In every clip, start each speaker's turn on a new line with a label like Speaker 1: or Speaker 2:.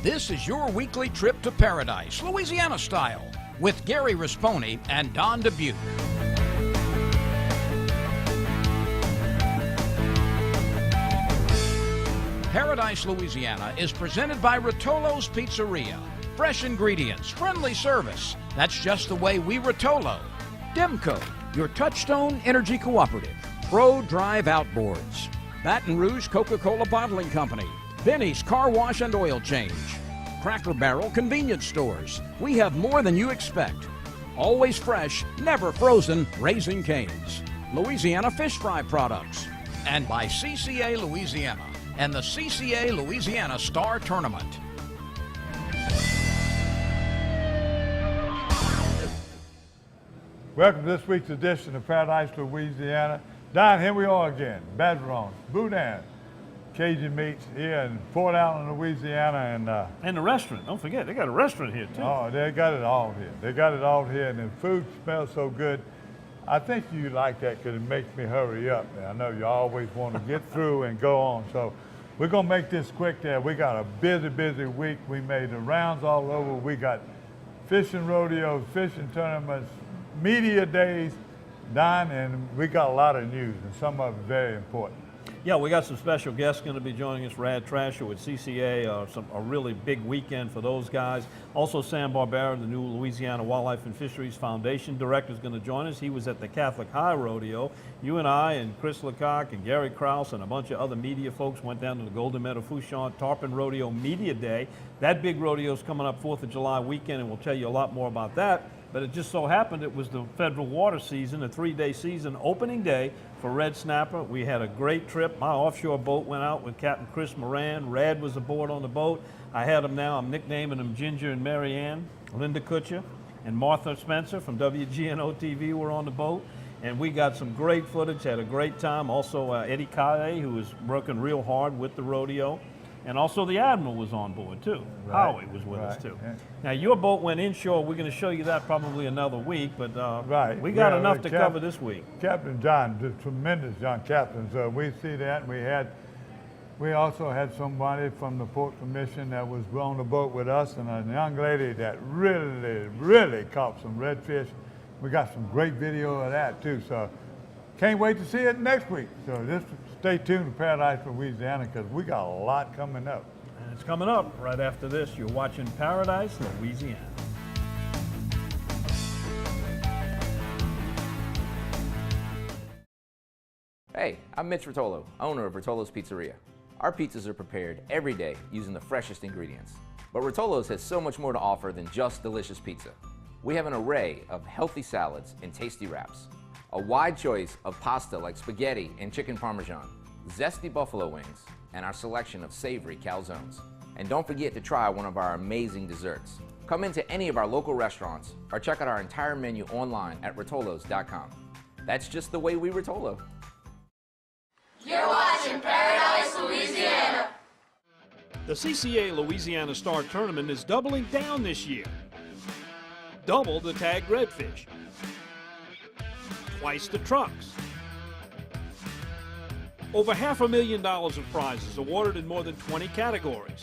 Speaker 1: This is your weekly trip to paradise, Louisiana style, with Gary Risponi and Don Dubuque. Paradise, Louisiana is presented by Rotolo's Pizzeria. Fresh ingredients, friendly service. That's just the way we Rotolo. Demco, your Touchstone Energy Cooperative. Pro Drive Outboards. Baton Rouge Coca-Cola Bottling Company. Benny's Car Wash and Oil Change. Cracker Barrel Convenience Stores. We have more than you expect. Always fresh, never frozen, Raising Cane's. Louisiana Fish Fry Products. And by CCA Louisiana and the CCA Louisiana STAR Tournament.
Speaker 2: Welcome to this week's edition of Paradise, Louisiana. Don, here we are again. Baton, Boudin, Cajun Meats here in Port Allen, Louisiana.
Speaker 3: And the restaurant, don't forget, they got a restaurant here too.
Speaker 2: Oh, they got it all here. They got it all here, and the food smells so good. I think you like that because it makes me hurry up. I know you always want to get through and go on, so we're going to make this quick there. We got a busy, busy week. We made the rounds all over. We got fishing rodeos, fishing tournaments, media days, Don, and we got a lot of news, and some of it very important.
Speaker 3: Yeah, we got some special guests going to be joining us. Rad Trasher with CCA, a really big weekend for those guys. Also, Sam Barbera, the new Louisiana Wildlife and Fisheries Foundation director, is going to join us. He was at the Catholic High Rodeo. You and I and Chris Lecoq and Gary Krause and a bunch of other media folks went down to the Golden Meadow Fouchon Tarpon Rodeo Media Day. That big rodeo is coming up 4th of July weekend, and we'll tell you a lot more about that. But it just so happened it was the federal water season, a 3-day season, opening day for red snapper. We had a great trip. My offshore boat went out with Capt Chris Moran. Rad was aboard on the boat. I had him now. I'm nicknaming him Ginger and Mary Ann. Linda Kutcher and Martha Spencer from WGNO TV were on the boat. And we got some great footage, had a great time. Also Eddie Kaye, who was working real hard with the rodeo. And also the Admiral was on board too.
Speaker 2: Right,
Speaker 3: Howie was with us too.
Speaker 2: Yeah.
Speaker 3: Now your boat went inshore. We're going to show you that probably another week, but we got
Speaker 2: Yeah,
Speaker 3: enough to cover this week.
Speaker 2: Captain John, the tremendous John Captain. So we see that, and we also had somebody from the Port Commission that was on the boat with us, and a young lady that really caught some redfish. We got some great video of that too. So can't wait to see it next week. So just stay tuned to Paradise, Louisiana, because we got a lot coming up.
Speaker 3: And it's coming up right after this. You're watching Paradise, Louisiana.
Speaker 4: Hey, I'm Mitch Rotolo, owner of Rotolo's Pizzeria. Our pizzas are prepared every day using the freshest ingredients. But Rotolo's has so much more to offer than just delicious pizza. We have an array of healthy salads and tasty wraps, a wide choice of pasta like spaghetti and chicken parmesan, zesty buffalo wings, and our selection of savory calzones. And don't forget to try one of our amazing desserts. Come into any of our local restaurants or check out our entire menu online at rotolos.com. That's just the way we Rotolo.
Speaker 5: You're watching Paradise, Louisiana.
Speaker 3: The CCA Louisiana STAR Tournament is doubling down this year. Double the tagged redfish. Twice the trucks. Over $500,000 of prizes awarded in more than 20 categories.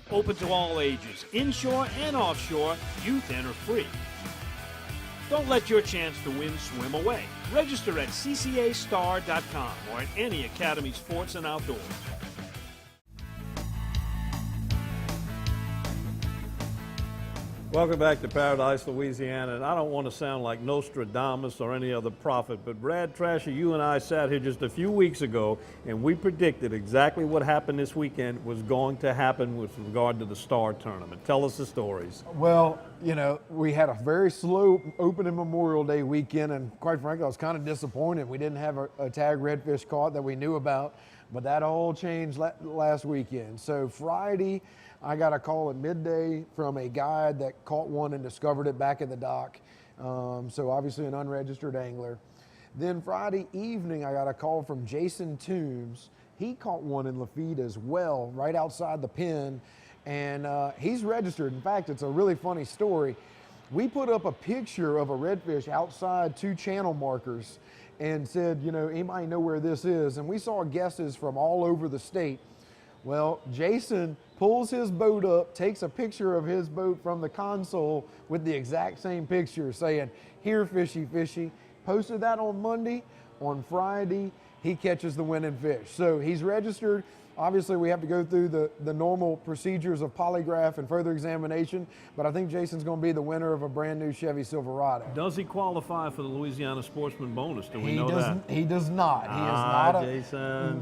Speaker 3: Open to all ages, inshore and offshore, youth enter free. Don't let your chance to win swim away. Register at ccastar.com or at any Academy Sports and Outdoors. Welcome back to Paradise, Louisiana, and I don't want to sound like Nostradamus or any other prophet, but Brad Trasher, you and I sat here just a few weeks ago, and we predicted exactly what happened this weekend was going to happen with regard to the STAR Tournament. Tell us the stories.
Speaker 6: Well, you know, we had a very slow opening Memorial Day weekend, and quite frankly, I was kind of disappointed. We didn't have a tag redfish caught that we knew about, but that all changed last weekend. So Friday, I got a call at midday from a guide that caught one and discovered it back at the dock. So obviously an unregistered angler. Then Friday evening, I got a call from Jason Toombs. He caught one in Lafitte as well, right outside the pen. And he's registered. In fact, it's a really funny story. We put up a picture of a redfish outside 2 channel markers and said, you know, anybody know where this is? And we saw guesses from all over the state. Well, Jason pulls his boat up, takes a picture of his boat from the console with the exact same picture saying, "Here, fishy, fishy." Posted that on Monday. On Friday, he catches the winning fish. So he's registered. Obviously, we have to go through the normal procedures of polygraph and further examination, but I think Jason's going to be the winner of a brand new Chevy Silverado.
Speaker 3: Does he qualify for the Louisiana Sportsman bonus? Do we know that?
Speaker 6: He does not. He is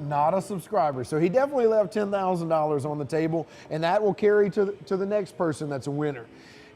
Speaker 6: not a subscriber. So he definitely left $10,000 on the table, and that will carry to the next person that's a winner.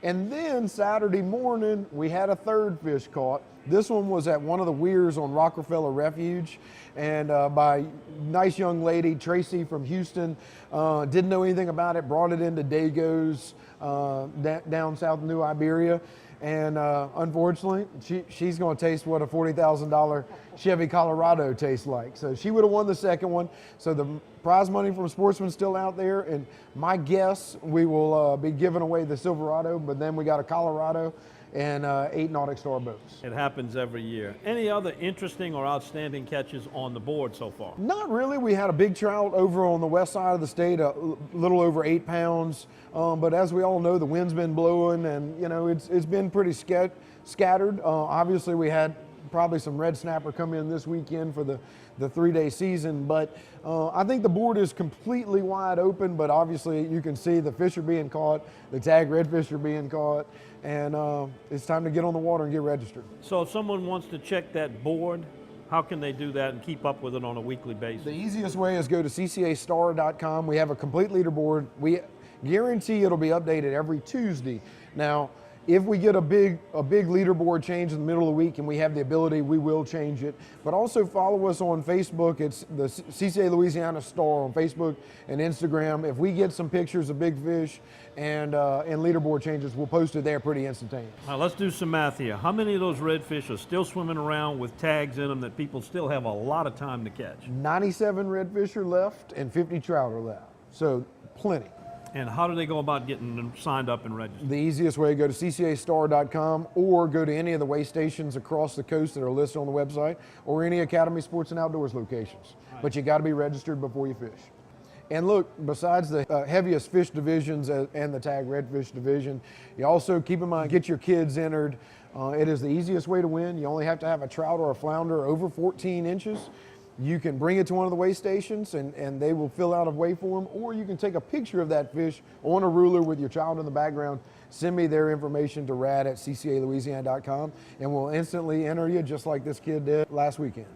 Speaker 6: And then Saturday morning, we had a third fish caught. This one was at one of the weirs on Rockefeller Refuge, and by nice young lady, Tracy from Houston, didn't know anything about it, brought it into Dago's down south of New Iberia. And unfortunately, she's going to taste what a $40,000 Chevy Colorado tastes like. So she would have won the second one. So the prize money from Sportsman's still out there. And my guess, we will be giving away the Silverado, but then we got a Colorado and 8 Nautic Star boats.
Speaker 3: It happens every year. Any other interesting or outstanding catches on the board so far?
Speaker 6: Not really. We had a big trout over on the west side of the state, a little over 8 pounds. But as we all know, the wind's been blowing, and it's been pretty scattered. Obviously, we had probably some red snapper come in this weekend for the 3-day season, but I think the board is completely wide open. But obviously, you can see the fish are being caught, the tag redfish are being caught, and it's time to get on the water and get registered.
Speaker 3: So if someone wants to check that board, how can they do that and keep up with it on a weekly basis?
Speaker 6: The easiest way is go to ccastar.com. We have a complete leaderboard. We guarantee it'll be updated every Tuesday. Now, if we get a big leaderboard change in the middle of the week and we have the ability, we will change it. But also follow us on Facebook. It's the CCA Louisiana STAR on Facebook and Instagram. If we get some pictures of big fish and leaderboard changes, we'll post it there pretty instantaneous.
Speaker 3: All right, let's do some math here. How many of those redfish are still swimming around with tags in them that people still have a lot of time to catch?
Speaker 6: 97 redfish are left and 50 trout are left. So plenty.
Speaker 3: And how do they go about getting them signed up and registered?
Speaker 6: The easiest way, go to ccastar.com or go to any of the weigh stations across the coast that are listed on the website, or any Academy Sports and Outdoors locations. Right. But you got to be registered before you fish. And look, besides the heaviest fish divisions and the tag redfish division, you also keep in mind, get your kids entered. It is the easiest way to win. You only have to have a trout or a flounder over 14 inches. You can bring it to one of the weigh stations and they will fill out a weigh form, or you can take a picture of that fish on a ruler with your child in the background. Send me their information to rad@ccalouisiana.com and we'll instantly enter you just like this kid did last weekend.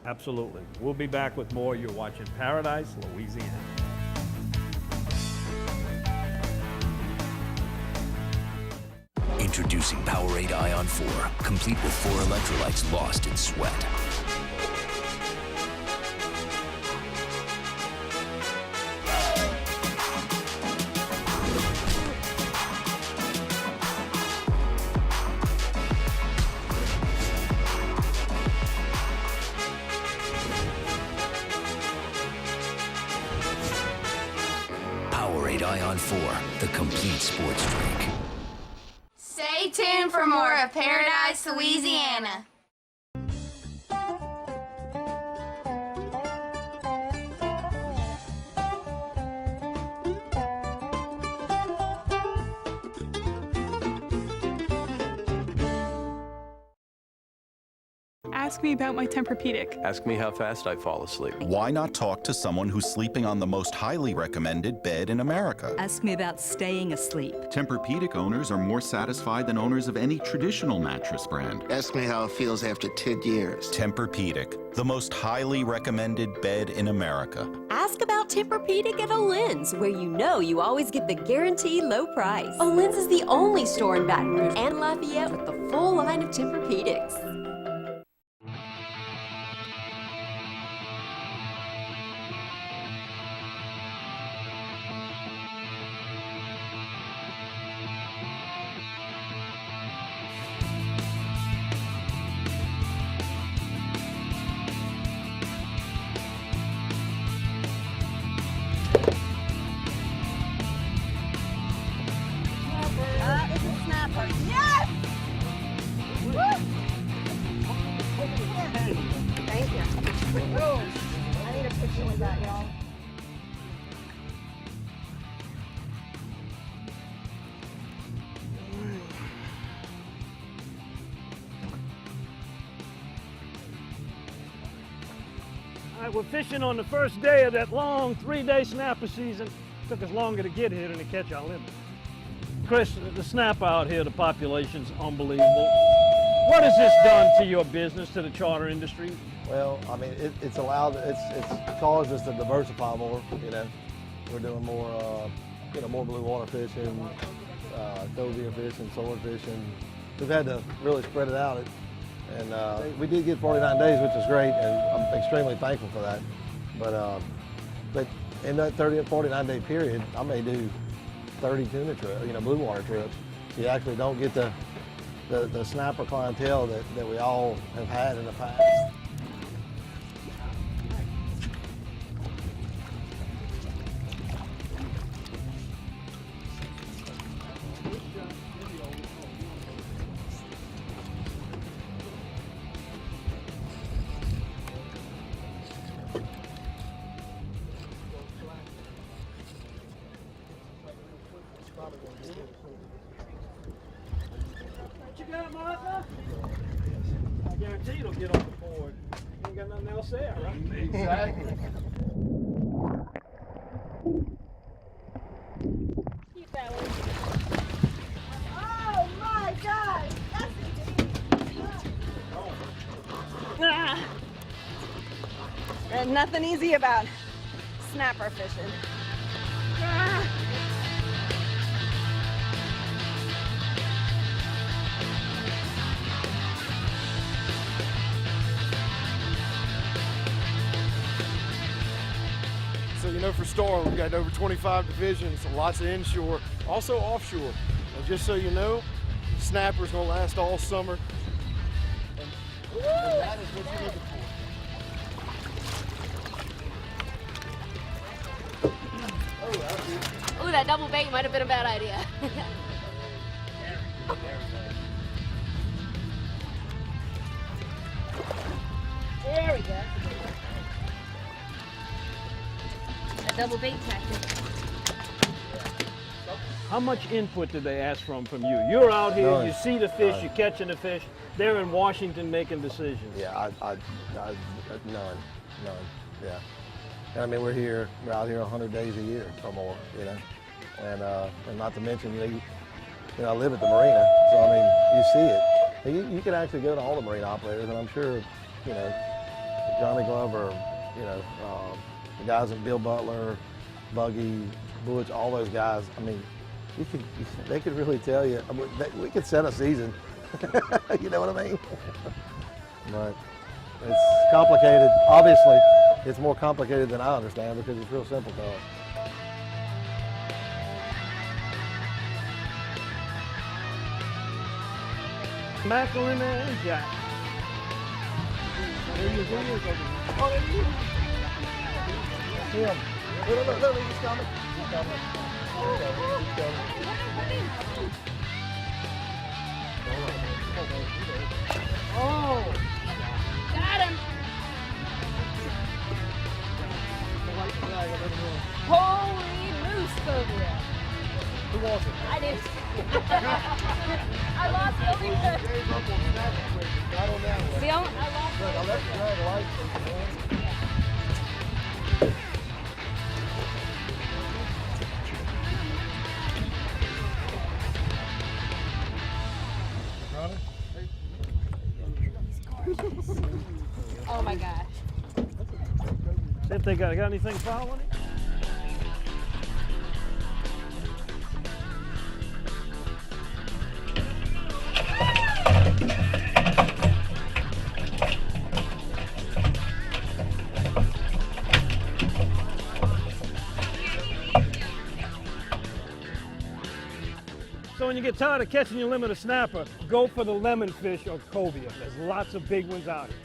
Speaker 3: Absolutely. We'll be back with more. You're watching Paradise, Louisiana.
Speaker 7: Introducing Powerade Ion 4, complete with 4 electrolytes lost in sweat. Powerade Ion 4, the complete sports drink.
Speaker 5: Stay tuned for more of Paradise, Louisiana.
Speaker 8: Ask me about my Tempur-Pedic.
Speaker 9: Ask me how fast I fall asleep.
Speaker 10: Why not talk to someone who's sleeping on the most highly recommended bed in America?
Speaker 11: Ask me about staying asleep.
Speaker 10: Tempur-Pedic owners are more satisfied than owners of any traditional mattress brand.
Speaker 12: Ask me how it feels after 10 years.
Speaker 10: Tempur-Pedic, the most highly recommended bed in America.
Speaker 11: Ask about Tempur-Pedic at Olin's, where you always get the guaranteed low price. Olin's is the only store in Baton Rouge and Lafayette with the full line of Tempur-Pedics.
Speaker 3: All right, we're fishing on the first day of that long 3-day snapper season. Took us longer to get here than to catch our limit. Chris, the snapper out here, the population's unbelievable. What has this done to your business, to the charter industry?
Speaker 8: Well, I mean, it's caused us to diversify more. You know, we're doing more, more blue water fishing, cobia fishing, sword fishing. We've had to really spread it out. And we did get 49 days, which is great, and I'm extremely thankful for that. But in that 30 and 49 day period, I may do 30 tuna trips, blue water trips. So you actually don't get the snapper clientele that we all have had in the past.
Speaker 3: What you got, Martha? I guarantee you'll get on the board. You ain't got nothing else there, right?
Speaker 8: Exactly.
Speaker 13: Keep that one. Oh my gosh! That's There's nothing easy about snapper fishing.
Speaker 14: So, for Star, we've got over 25 divisions, lots of inshore, also offshore. And just so you know, snapper's gonna last all summer. And that is what you're looking for.
Speaker 13: Ooh, that double bait might have been a bad idea. There we go. A double bait tactic.
Speaker 3: How much input did they ask from you? You're out here,
Speaker 8: None.
Speaker 3: you see the fish,
Speaker 8: None.
Speaker 3: you're catching the fish. They're in Washington making decisions.
Speaker 8: Yeah, none. Yeah. And I mean, we're out here 100 days a year or more, and not to mention, I live at the marina, so I mean, you see it. You can actually go to all the marine operators, and I'm sure, Johnny Glover, the guys at Bill Butler, Buggy, Butch, all those guys. I mean, they could really tell you. I mean, we could set a season. You know what I mean? But it's complicated. Obviously, it's more complicated than I understand because it's real simple to us.
Speaker 3: Mackerel in there and jack. There you go. Oh, there you go.
Speaker 8: See him. Look, he's coming. He's coming.
Speaker 13: Oh! Got him! Holy moose, cobia!
Speaker 14: Who wants it?
Speaker 13: I did. I lost the only fish. I lost
Speaker 14: Look, I left the drag light.
Speaker 13: Oh my gosh.
Speaker 3: See if they got anything following it? So when you get tired of catching your limit of snapper, go for the lemon fish or cobia. There's lots of big ones out here.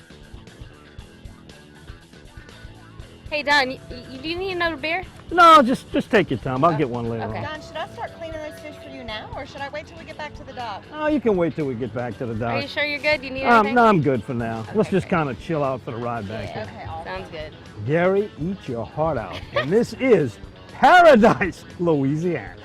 Speaker 13: Hey Don, do you need another beer?
Speaker 3: No, just take your time. I'll get one later on.
Speaker 15: Don, should I start cleaning those fish for you now, or should I wait till we get back to the dock?
Speaker 3: Oh, you can wait till we get back to the dock.
Speaker 13: Are you sure you're good? Do you need anything?
Speaker 3: No, I'm good for now. Let's just kind of chill out for the ride back here.
Speaker 13: Okay, sounds good.
Speaker 3: Gary, eat your heart out. And this is Paradise, Louisiana.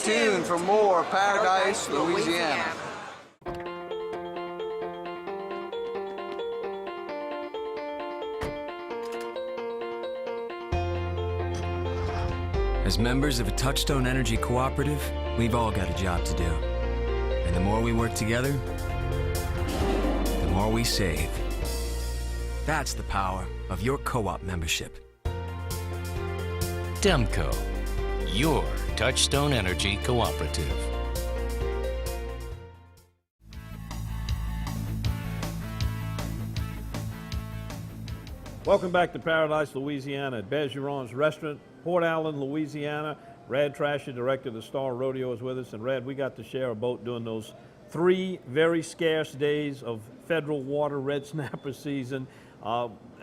Speaker 16: tuned for more Paradise, Louisiana.
Speaker 17: As members of a Touchstone Energy Cooperative, we've all got a job to do. And the more we work together, the more we save. That's the power of your co-op membership.
Speaker 18: Demco, your Touchstone Energy Cooperative.
Speaker 3: Welcome back to Paradise, Louisiana at Bergeron's Restaurant, Port Allen, Louisiana. Rad Trasher, director of the Star Rodeo, is with us. And Rad, we got to share a boat during those 3 very scarce days of federal water red snapper season.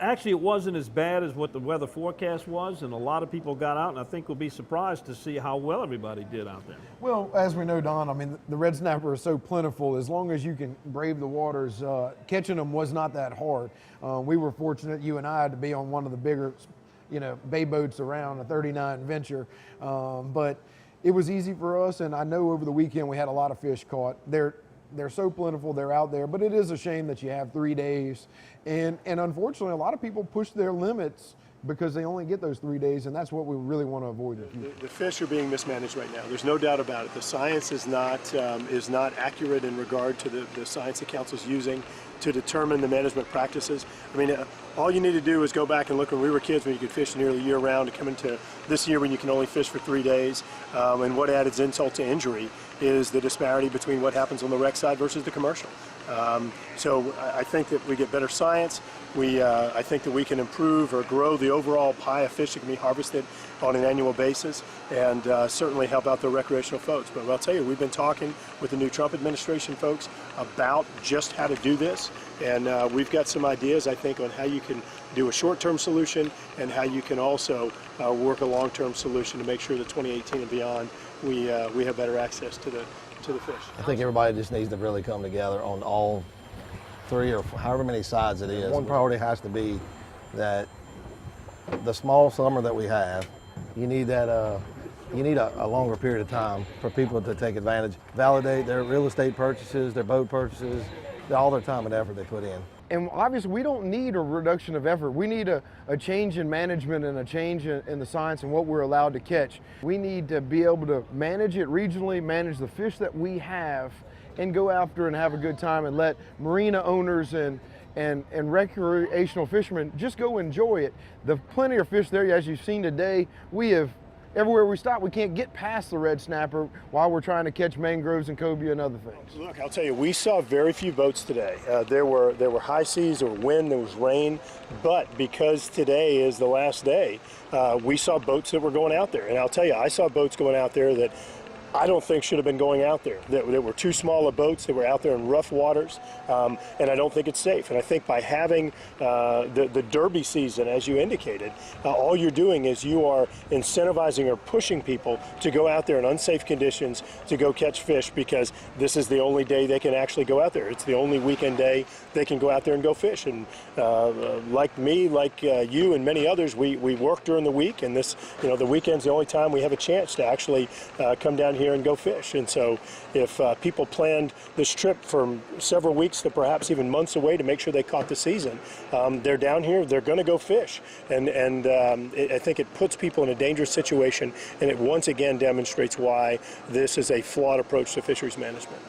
Speaker 3: Actually, it wasn't as bad as what the weather forecast was, and a lot of people got out, and I think we'll be surprised to see how well everybody did out there.
Speaker 6: Well, as we know, Don, I mean, the red snapper is so plentiful. As long as you can brave the waters, catching them was not that hard. We were fortunate, you and I, to be on one of the bigger, bay boats around, a 39 Venture. But it was easy for us, and I know over the weekend we had a lot of fish caught. They're so plentiful, they're out there, but it is a shame that you have 3 days. And unfortunately, a lot of people push their limits because they only get those 3 days, and that's what we really want to avoid.
Speaker 14: The fish are being mismanaged right now. There's no doubt about it. The science is not accurate in regard to the science the council's using to determine the management practices. I mean, all you need to do is go back and look when we were kids when you could fish nearly year round, to come into this year when you can only fish for 3 days. And what added insult to injury is the disparity between what happens on the rec side versus the commercial. So I think that we get better science. I think that we can improve or grow the overall pie of fish that can be harvested on an annual basis, and certainly help out the recreational folks. But I'll tell you, we've been talking with the new Trump administration folks about just how to do this, and we've got some ideas, I think, on how you can do a short-term solution and how you can also work a long-term solution to make sure that 2018 and beyond we have better access to the fish.
Speaker 8: I think everybody just needs to really come together on all 3 or however many sides it is. One priority has to be that the small summer that we have, you need that. You need a longer period of time for people to take advantage, validate their real estate purchases, their boat purchases, all their time and effort they put in.
Speaker 6: And obviously, we don't need a reduction of effort. We need a change in management and a change in the science and what we're allowed to catch. We need to be able to manage it regionally, manage the fish that we have, and go after and have a good time, and let marina owners and recreational fishermen just go enjoy it. There's plenty of fish there, as you've seen today. We have, everywhere we stop, we can't get past the red snapper while we're trying to catch mangroves and cobia and other things.
Speaker 14: Look, I'll tell you, we saw very few boats today. There were high seas, there was wind, there was rain, but because today is the last day, we saw boats that were going out there. And I'll tell you, I saw boats going out there that I don't think should have been going out there. There were too small of boats that were out there in rough waters, and I don't think it's safe. And I think by having the Derby season, as you indicated, all you're doing is you are incentivizing or pushing people to go out there in unsafe conditions to go catch fish, because this is the only day they can actually go out there. It's the only weekend day they can go out there and go fish. And like me, like you and many others, we work during the week, and this, the weekend's the only time we have a chance to actually come down here and go fish. And so if people planned this trip from several weeks to perhaps even months away to make sure they caught the season, they're down here, they're going to go fish. And I think it puts people in a dangerous situation, and it once again demonstrates why this is a flawed approach to fisheries management.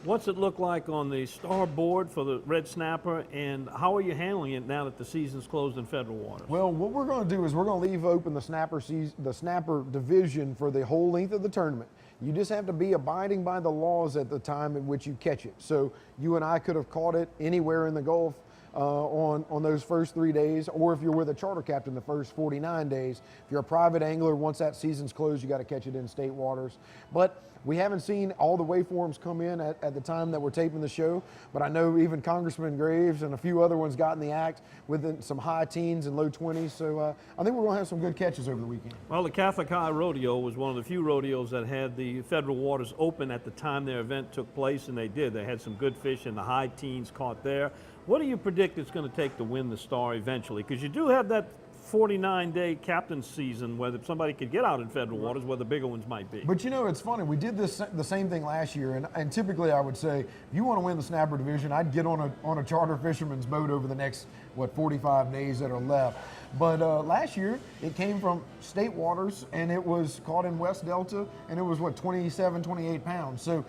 Speaker 3: What's it look like on the Star board for the red snapper, and how are you handling it now that the season's closed in federal waters?
Speaker 6: Well, what we're going to do is we're going to leave open the snapper division for the whole length of the tournament. You just have to be abiding by the laws at the time in which you catch it. So you and I could have caught it anywhere in the Gulf on those first 3 days, or if you're with a charter captain the first 49 days. If you're a private angler, once that season's closed, you got to catch it in state waters. But we haven't seen all the waveforms come in at the time that we're taping the show, but I know even Congressman Graves and a few other ones got in the act within some high teens and low 20s. So I think we're going to have some good catches over the weekend.
Speaker 3: Well, the Catholic High Rodeo was one of the few rodeos that had the federal waters open at the time their event took place, and they did. They had some good fish in the high teens caught there. What do you predict it's going to take to win the Star eventually? Because you do have that 49-day captain season where somebody could get out in federal waters where the bigger ones might be.
Speaker 6: But you know, it's funny. We did the same thing last year, and typically I would say, if you want to win the snapper division, I'd get on a charter fisherman's boat over the next 45 days that are left. But last year it came from state waters, and it was caught in West Delta, and it was 27, 28 pounds. So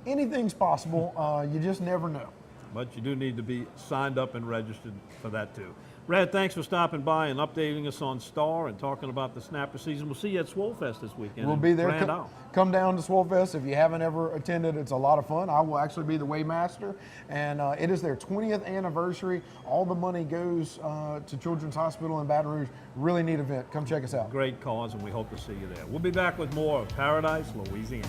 Speaker 6: anything's possible. You just never know.
Speaker 3: But you do need to be signed up and registered for that too. Rad, thanks for stopping by and updating us on Star and talking about the snapper season. We'll see you at Swollfest this weekend.
Speaker 6: We'll be there.
Speaker 3: Grand Isle.
Speaker 6: Come down to Swollfest if you haven't ever attended. It's a lot of fun. I will actually be the weighmaster, and it is their 20th anniversary. All the money goes to Children's Hospital in Baton Rouge. Really neat event. Come check us out.
Speaker 3: Great cause, and we hope to see you there. We'll be back with more of Paradise, Louisiana.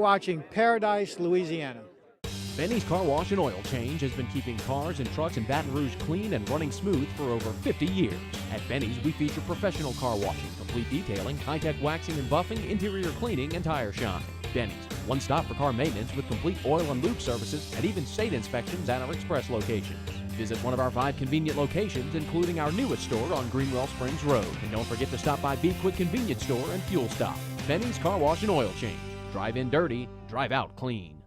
Speaker 19: Watching Paradise, Louisiana.
Speaker 20: Benny's Car Wash and Oil Change has been keeping cars and trucks in Baton Rouge clean and running smooth for over 50 years. At Benny's, we feature professional car washing, complete detailing, high-tech waxing and buffing, interior cleaning, and tire shine. Benny's, one stop for car maintenance with complete oil and lube services and even state inspections at our express locations. Visit one of our 5 convenient locations, including our newest store on Greenwell Springs Road. And don't forget to stop by Be Quick Convenience Store and Fuel Stop. Benny's Car Wash and Oil Change. Drive in dirty, drive out clean.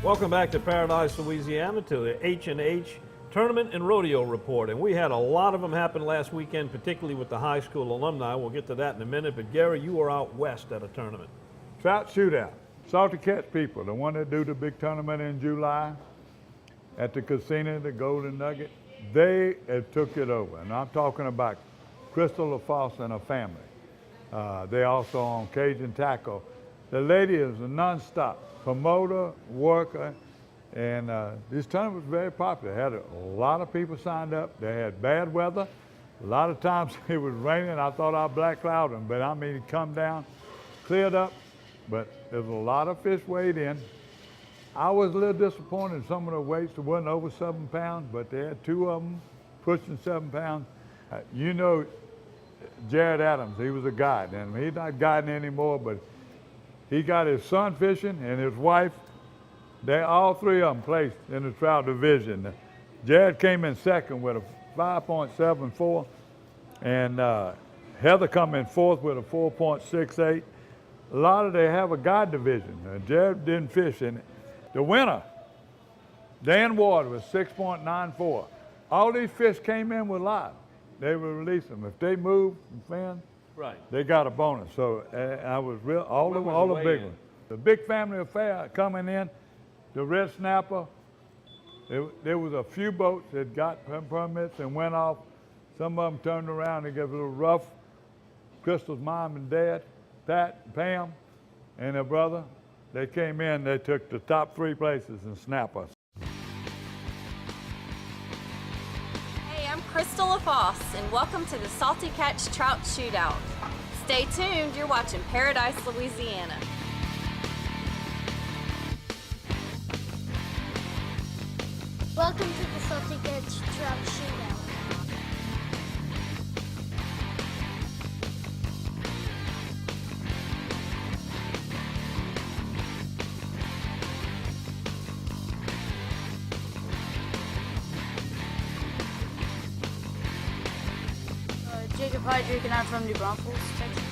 Speaker 3: Welcome back to Paradise, Louisiana, to the H&H Tournament and Rodeo Report. And we had a lot of them happen last weekend, particularly with the high school alumni. We'll get to that in a minute. But Gary, you were out west at a tournament.
Speaker 2: Trout shootout. Salty Catch people, the one that do the big tournament in July at the casino, the Golden Nugget, they have took it over. And I'm talking about Crystal LaFosse and her family. They also on Cajun Tackle. The lady is a non-stop promoter, worker, and this tournament was very popular. Had a lot of people signed up. They had bad weather. A lot of times it was raining. I thought I'd black cloud them, but I mean, it come down, cleared up, but there was a lot of fish weighed in. I was a little disappointed in some of the weights that wasn't over 7 pounds, but they had 2 of them pushing 7 pounds. You know, Jared Adams, he was a guide, and he's not guiding anymore, but he got his son fishing and his wife. They all 3 of them placed in the trout division. Jared came in second with a 5.74, and Heather come in fourth with a 4.68. A lot of they have a guide division. Jared didn't fish in it. The winner, Dan Ward, was 6.94. All these fish came in with live. They would release them. If they moved and fin,
Speaker 3: right,
Speaker 2: they got a bonus. So I was real, all the big ones. The big family affair coming in, the red snapper, there was a few boats that got permits and went off. Some of them turned around and got a little rough. Crystal's mom and dad, Pat, Pam, and her brother, they came in, they took the top 3 places in snapper.
Speaker 21: Crystal LaFosse, and welcome to the Salty Catch Trout Shootout. Stay tuned, you're watching Paradise, Louisiana.
Speaker 22: Welcome to the Salty Catch Trout Shootout.
Speaker 23: Jacob Hydrick, and I'm from New Braunfels, Texas.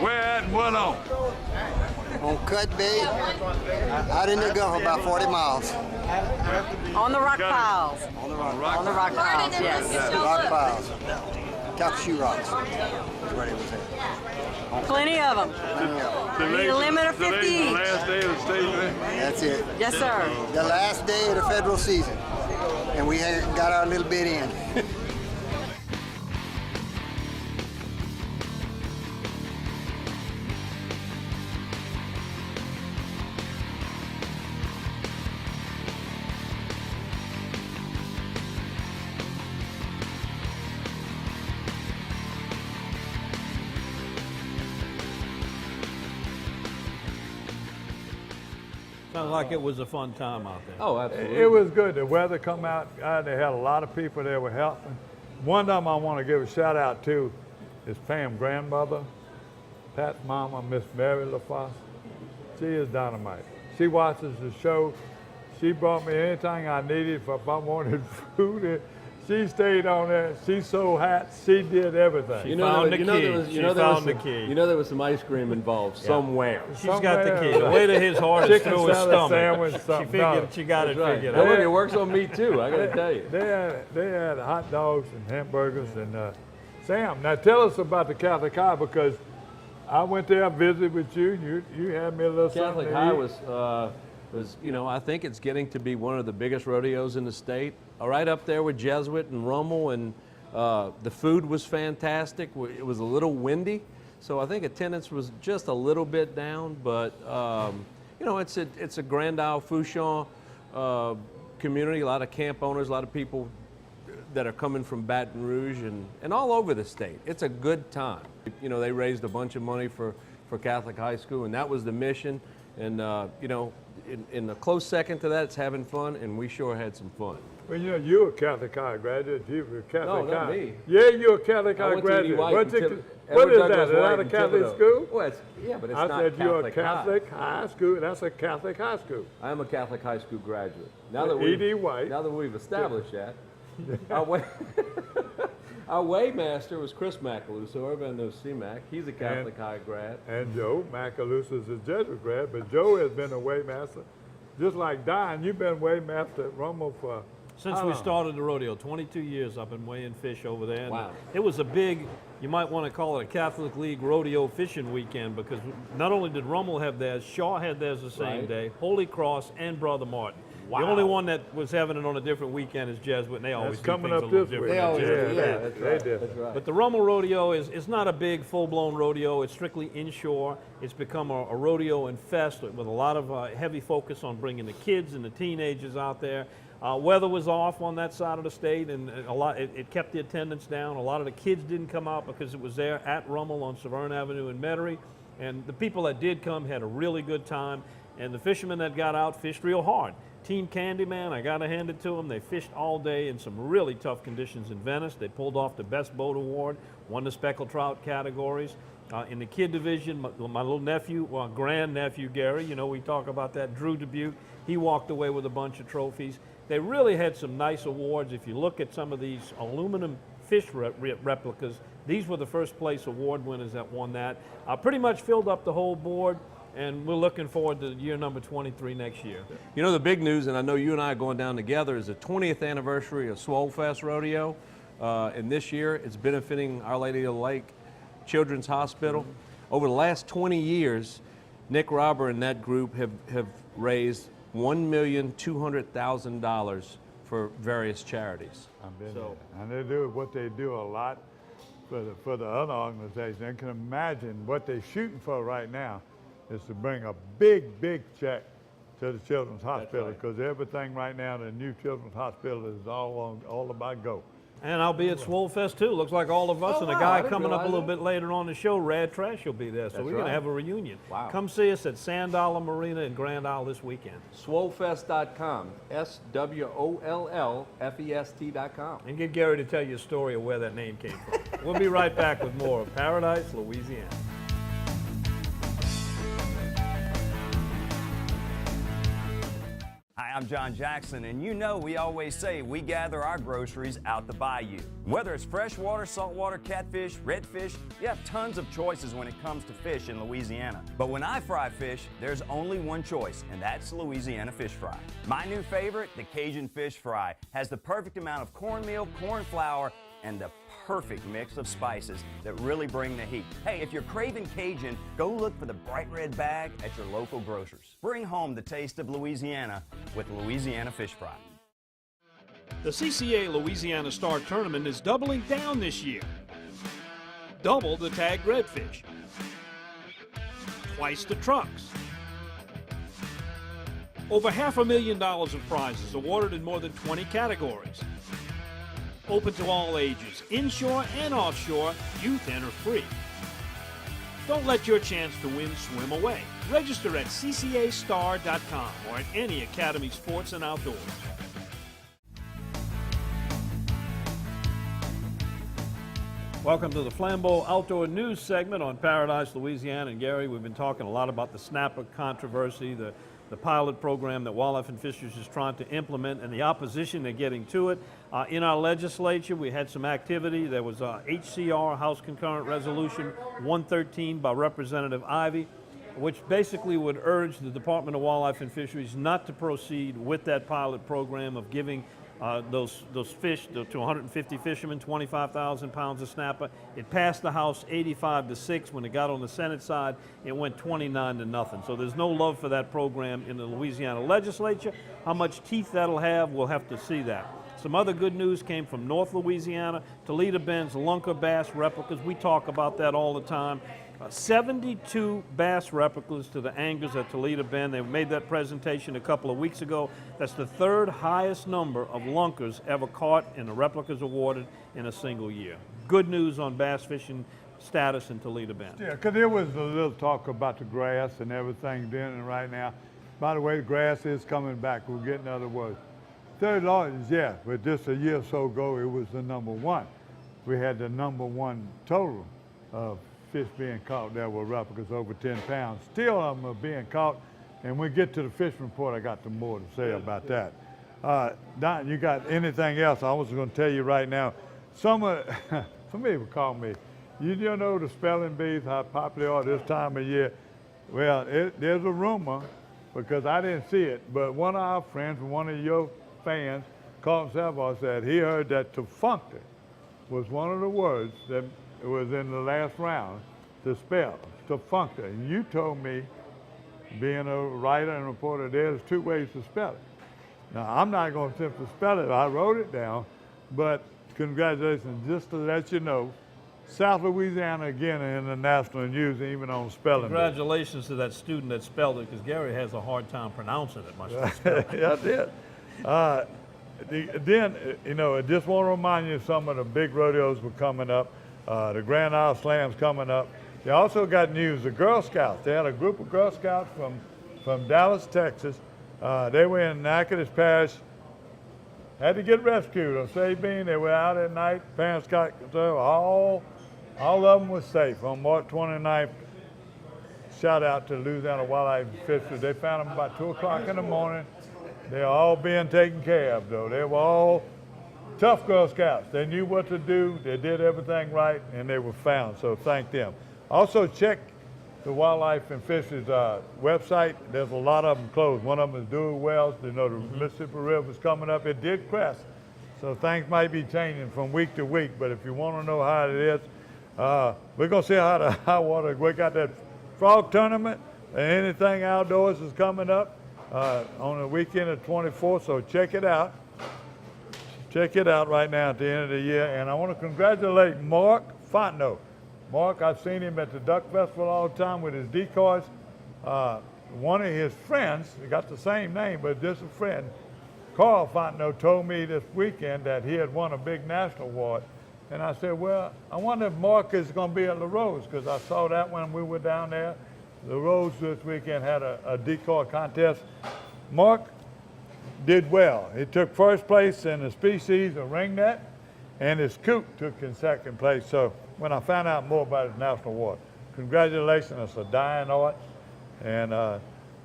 Speaker 2: Where at and what on?
Speaker 16: on cut bait out in the Gulf about 40 miles.
Speaker 1: On the rock piles.
Speaker 16: On the rock
Speaker 1: piles, yes.
Speaker 16: Rock piles. Calcasieu rocks. That's where they was at.
Speaker 1: Plenty of them. We need a limit of 50 each.
Speaker 2: The last day of the state fair?
Speaker 16: That's it.
Speaker 1: Yes, sir.
Speaker 16: The last day of the federal season. And we got our little bit in.
Speaker 3: Sounds like it was a fun time out there.
Speaker 2: Oh, absolutely. It was good. The weather come out. They had a lot of people there were helping. One of them I want to give a shout out to is Pam's grandmother, Pat's mama, Miss Mary LaFosse. She is dynamite. She watches the show. She brought me anything I needed if I wanted food. She stayed on there. She sold hats. She did everything.
Speaker 3: She found the key.
Speaker 4: You know there was some ice cream involved somewhere.
Speaker 3: She's got the key. The way to his heart is through his stomach.
Speaker 2: Sandwich,
Speaker 3: she figured she got it figured
Speaker 4: out.
Speaker 3: out.
Speaker 4: It works on me too, I gotta tell you.
Speaker 2: They had hot dogs and hamburgers and Sam, now tell us about the Catholic High, because I went there, visited with you. You had me a little
Speaker 4: Catholic
Speaker 2: something
Speaker 4: High
Speaker 2: to eat.
Speaker 4: was, you know, I think it's getting to be one of the biggest rodeos in the state. Right up there with Jesuit and Rummel, and the food was fantastic. It was a little windy, so I think attendance was just a little bit down, but you know, it's a Grand Isle Fouchon community, a lot of camp owners, a lot of people that are coming from Baton Rouge and all over the state. It's a good time. You know, they raised a bunch of money for Catholic High School, and that was the mission. And you know, in a close second to that, it's having fun, and we sure had some fun.
Speaker 2: Well, you know, you're a Catholic High graduate. You were a Catholic
Speaker 4: No, not
Speaker 2: High.
Speaker 4: me.
Speaker 2: Yeah, you're a Catholic High graduate. What is that? Is that a Catholic school?
Speaker 4: Well, yeah, but it's
Speaker 2: I
Speaker 4: not
Speaker 2: said you're a
Speaker 4: Catholic
Speaker 2: Catholic high school. That's a Catholic high school.
Speaker 4: I am a Catholic high school graduate. Now that we've established that, our waymaster was Chris Macaluso. Everybody knows C-Mac. He's a Catholic high grad.
Speaker 2: And Joe Macaluso is a Jesuit grad, but Joe has been a waymaster. Just like Don, you've been waymaster at Rummel for
Speaker 3: since we started the rodeo, 22 years I've been weighing fish over there. And
Speaker 4: wow.
Speaker 3: It was a big, you might want to call it a Catholic League rodeo fishing weekend, because not only did Rummel have theirs, Shaw had theirs the same day, Holy Cross and Brother Martin. Wow. The only one that was having it on a different weekend is Jesuit, and they always do
Speaker 2: coming
Speaker 3: things
Speaker 2: up
Speaker 3: a little
Speaker 2: this
Speaker 3: different.
Speaker 2: way.
Speaker 3: They always
Speaker 2: do.
Speaker 3: Yeah,
Speaker 2: that's right.
Speaker 4: That's right.
Speaker 3: But the Rummel Rodeo is not a big full-blown rodeo. It's strictly inshore. It's become a rodeo and fest with a lot of heavy focus on bringing the kids and the teenagers out there. Weather was off on that side of the state, and it kept the attendance down. A lot of the kids didn't come out because it was there at Rummel on Severn Avenue in Metairie. And the people that did come had a really good time. And the fishermen that got out fished real hard. Team Candyman, I got to hand it to them. They fished all day in some really tough conditions in Venice. They pulled off the Best Boat Award, won the speckled trout categories. In the kid division, my little nephew, grandnephew Gary, you know, we talk about that, Drew Dubuque, he walked away with a bunch of trophies. They really had some nice awards. If you look at some of these aluminum fish replicas, these were the first place award winners that won that. Pretty much filled up the whole board, and we're looking forward to year number 23 next year.
Speaker 4: You know, the big news, and I know you and I are going down together, is the 20th anniversary of Swole Fest Rodeo. And this year, it's benefiting Our Lady of the Lake Children's Hospital. Over the last 20 years, Nick Robber and that group have raised $1,200,000 for various charities.
Speaker 2: And they do what they do a lot for the other organization. I can imagine what they're shooting for right now is to bring a big check to the Children's Hospital, because everything right now, the new Children's Hospital is all about go.
Speaker 3: And I'll be at Swole Fest too. Looks like all of us, and a guy coming up a little bit later on the show, Rad Trash, will be there. So we're going to have a reunion.
Speaker 4: Wow.
Speaker 3: Come see us at Sand Dollar Marina in Grand Isle this weekend.
Speaker 4: Swolefest.com, SWOLLFEST.com.
Speaker 3: And get Gary to tell you a story of where that name came from. We'll be right back with more of Paradise, Louisiana.
Speaker 5: I'm John Jackson, and you know we always say we gather our groceries out the bayou. Whether it's freshwater, saltwater, catfish, redfish, you have tons of choices when it comes to fish in Louisiana. But when I fry fish, there's only one choice, and that's Louisiana fish fry. My new favorite, the Cajun fish fry, has the perfect amount of cornmeal, corn flour, and the perfect mix of spices that really bring the heat. Hey, if you're craving Cajun, go look for the bright red bag at your local grocers. Bring home the taste of Louisiana with Louisiana Fish Fry.
Speaker 3: The CCA Louisiana STAR tournament is doubling down this year. Double the tagged redfish. Twice the trucks. Over $500,000 of prizes awarded in more than 20 categories. Open to all ages, inshore and offshore, youth enter free. Don't let your chance to win swim away. Register at ccastar.com or at any Academy Sports and Outdoors. Welcome to the Flambeau Outdoor News segment on Paradise, Louisiana. And Gary, we've been talking a lot about the snapper controversy, the pilot program that Wildlife and Fisheries is trying to implement, and the opposition they're getting to it. In our legislature, we had some activity. There was HCR, House Concurrent Resolution 113 by Representative Ivey, which basically would urge the Department of Wildlife and Fisheries not to proceed with that pilot program of giving those fish to 150 fishermen, 25,000 pounds of snapper. It passed the House 85-6. When it got on the Senate side, it went 29-0. So there's no love for that program in the Louisiana legislature. How much teeth that'll have, we'll have to see that. Some other good news came from North Louisiana. Toledo Bend's Lunker bass replicas. We talk about that all the time. 72 bass replicas to the anglers at Toledo Bend. They made that presentation a couple of weeks ago. That's the third highest number of lunkers ever caught and the replicas awarded in a single year. Good news on bass fishing status in Toledo Bend.
Speaker 2: Yeah, because there was a little talk about the grass and everything then and right now. By the way, the grass is coming back. We're getting other words. Third largest, yeah, but just a year or so ago, it was the number one. We had the number one total of fish being caught that were replicas over 10 pounds. Still of them are being caught, and when we get to the fish report, I got some more to say about that. Don, you got anything else? I was going to tell you right now. Some people call me, you don't know the spelling bees, how popular they are this time of year. Well, there's a rumor, because I didn't see it, but one of our friends, one of your fans, called himself and said he heard that tefunctor was one of the words that was in the last round to spell, tefunctor. And you told me, being a writer and reporter, there's two ways to spell it. Now, I'm not going to attempt to spell it. I wrote it down, but congratulations, just to let you know, South Louisiana again in the national news, even on spelling.
Speaker 3: Congratulations to that student that spelled it, because Gary has a hard time pronouncing it much.
Speaker 2: Yeah, I did. Then, you know, I just want to remind you of some of the big rodeos were coming up. The Grand Isle Slam's coming up. They also got news, the Girl Scouts. They had a group of Girl Scouts from Dallas, Texas. They were in Natchitoches Parish, had to get rescued on Sabine. They were out at night. Parents got, all of them were safe. On March 29th, shout out to Louisiana Wildlife and Fisheries. They found them about 2 o'clock in the morning. They're all being taken care of, though. They were all tough Girl Scouts. They knew what to do. They did everything right, and they were found. So thank them. Also check the Wildlife and Fisheries website. There's a lot of them closed. One of them is Dewey Wells. You know, the Mississippi River is coming up. It did crest, so things might be changing from week to week. But if you want to know how it is, we're going to see how the high water. We got that frog tournament and anything outdoors is coming up on the weekend of 24th. So check it out. Check it out right now at the end of the year. And I want to congratulate Mark Fontenot. Mark, I've seen him at the Duck Festival all the time with his decoys. One of his friends, he got the same name, but just a friend, Carl Fontenot, told me this weekend that he had won a big national award. And I said, well, I wonder if Mark is going to be at La Rose, because I saw that when we were down there. La Rose this weekend had a decoy contest. Mark did well. He took first place in the species of ringnet, and his coot took in second place. So when I found out more about his national award, congratulations, it's a dying art. And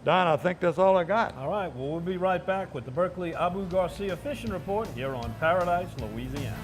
Speaker 2: Don, I think that's all I got.
Speaker 3: All right, well, we'll be right back with the Berkeley Abu Garcia Fishing Report here on Paradise, Louisiana.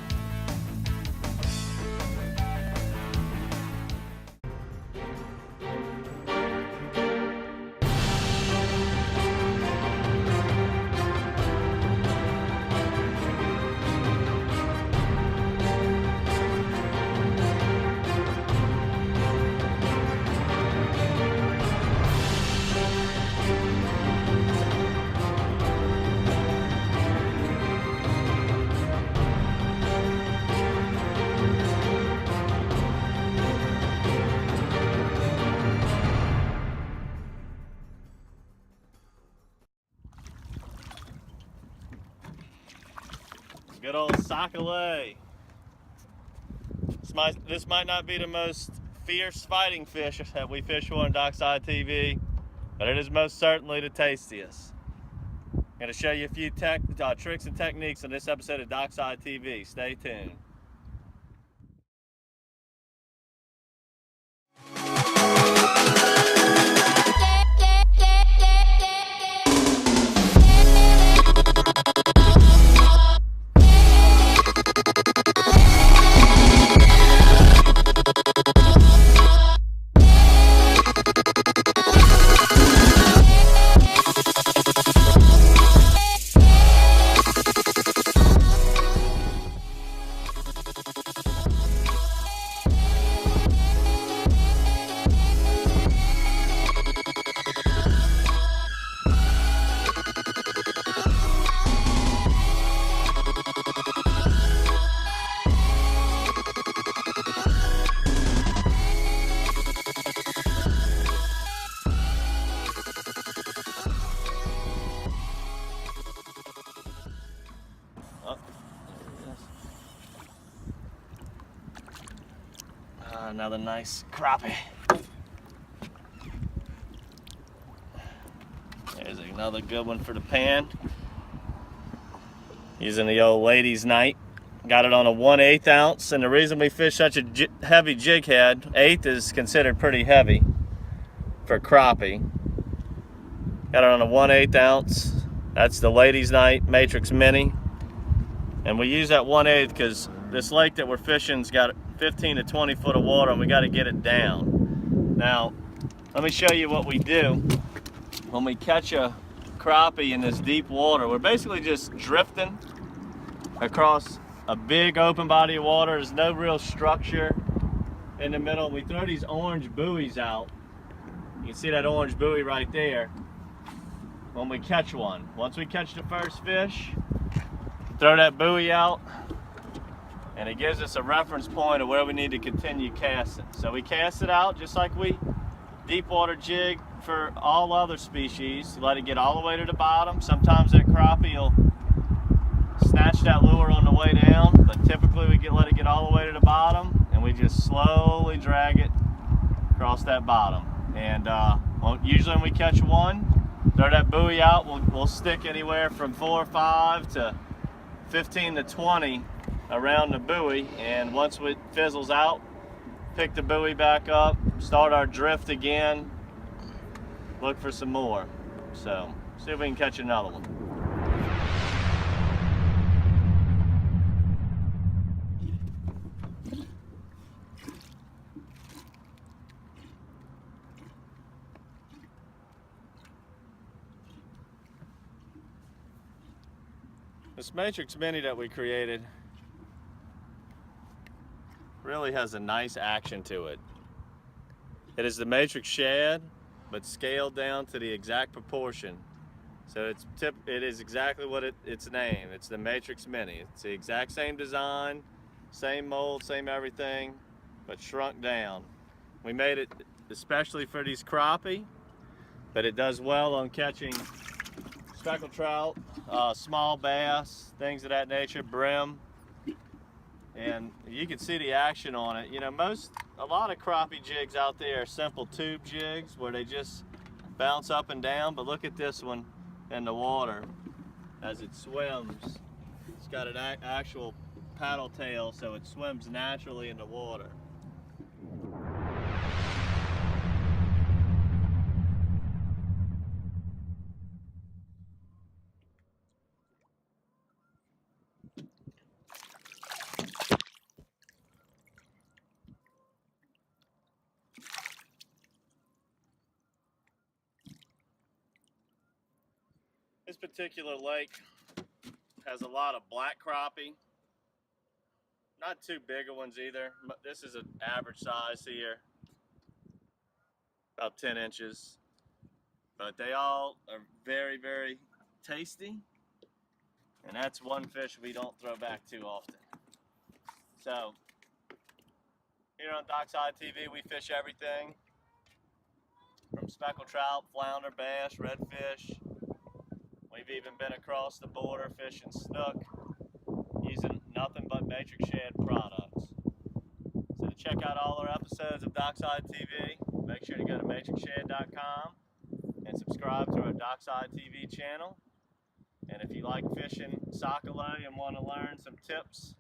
Speaker 7: Good old sockeye. This might not be the most fierce fighting fish that we fish for on Dockside TV, but it is most certainly the tastiest. I'm going to show you a few tricks and techniques on this episode of Dockside TV. Stay tuned. Another nice crappie. There's another good one for the pan. Using the old ladies' night. Got it on a 1/8 ounce, and the reason we fish such a heavy jig head, 1/8 is considered pretty heavy for crappie. Got it on a 1/8 ounce. That's the ladies' night Matrix Mini. And we use that 1/8 because this lake that we're fishing's got 15 to 20 foot of water, and we got to get it down. Now, let me show you what we do when we catch a crappie in this deep water. We're basically just drifting across a big open body of water. There's no real structure in the middle. We throw these orange buoys out. You can see that orange buoy right there when we catch one. Once we catch the first fish, throw that buoy out, and it gives us a reference point of where we need to continue casting. So we cast it out just like we deep water jig for all other species. Let it get all the way to the bottom. Sometimes that crappie will snatch that lure on the way down, but typically we let it get all the way to the bottom, and we just slowly drag it across that bottom. And usually when we catch one, throw that buoy out. We'll stick anywhere from 4 or 5 to 15 to 20 around the buoy, and once it fizzles out, pick the buoy back up, start our drift again, look for some more. So, see if we can catch another one. This Matrix Mini that we created really has a nice action to it. It is the Matrix shad, but scaled down to the exact proportion. So it is exactly what its name. It's the Matrix Mini. It's the exact same design, same mold, same everything, but shrunk down. We made it especially for these crappie, but it does well on catching speckled trout, small bass, things of that nature, brim. And you can see the action on it. You know, a lot of crappie jigs out there are simple tube jigs where they just bounce up and down, but look at this one in the water as it swims. It's got an actual paddle tail, so it swims naturally in the water. This particular lake has a lot of black crappie. Not too big of ones either. This is an average size here, about 10 inches. But they all are very, very tasty. And that's one fish we don't throw back too often. So, here on Dockside TV, we fish everything from speckled trout, flounder, bass, redfish. We've even been across the border fishing snook using nothing but Matrix Shed products. So to check out all our episodes of Dockside TV, make sure to go to matrixshed.com and subscribe to our Dockside TV channel. And if you like fishing sockeye and want to learn some tips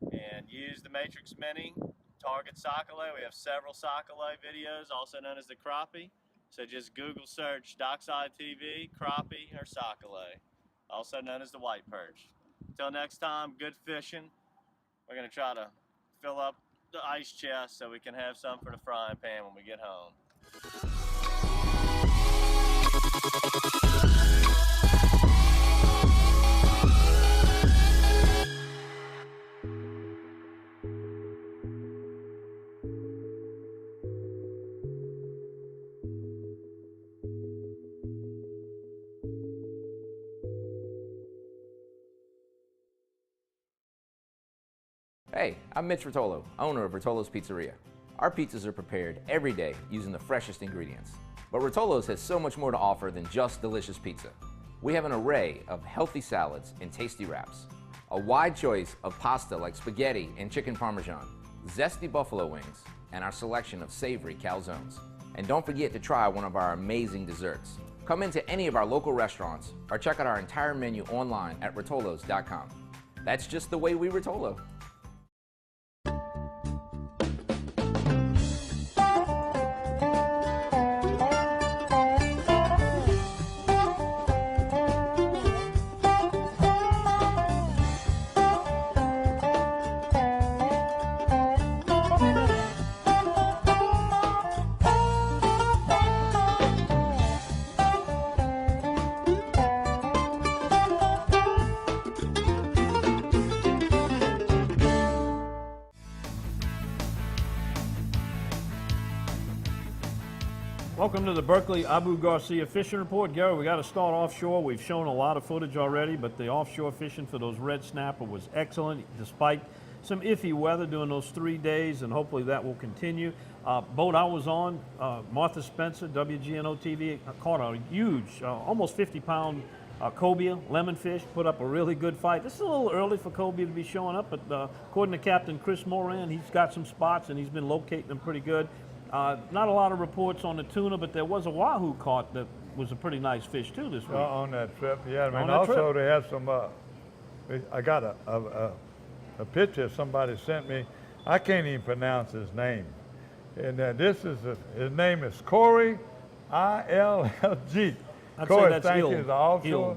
Speaker 7: and use the Matrix Mini, target sockeye, we have several sockeye videos, also known as the crappie. So just Google search Dockside TV, crappie, or sockeye, also known as the white perch. Until next time, good fishing. We're going to try to fill up the ice chest so we can have some for the frying pan when we get home.
Speaker 9: Hey, I'm Mitch Rotolo, owner of Rotolo's Pizzeria. Our pizzas are prepared every day using the freshest ingredients. But Rotolo's has so much more to offer than just delicious pizza. We have an array of healthy salads and tasty wraps, a wide choice of pasta like spaghetti and chicken parmesan, zesty buffalo wings, and our selection of savory calzones. And don't forget to try one of our amazing desserts. Come into any of our local restaurants or check out our entire menu online at rotolos.com. That's just the way we Rotolo.
Speaker 3: Welcome to the Berkeley Abu Garcia Fishing Report. Gary, we got to start offshore. We've shown a lot of footage already, but the offshore fishing for those red snapper was excellent, despite some iffy weather during those 3 days, and hopefully that will continue. Boat I was on, Martha Spencer, WGNO TV, caught a huge, almost 50-pound cobia, lemonfish, put up a really good fight. This is a little early for cobia to be showing up, but according to Captain Chris Moran, he's got some spots and he's been locating them pretty good. Not a lot of reports on the tuna, but there was a wahoo caught that was a pretty nice fish too this week.
Speaker 2: On that trip, yeah. I mean, also they have some, I got a picture somebody sent me. I can't even pronounce his name. And this is, his name is Corey, I-L-L-G. Corey, thank you, is offshore.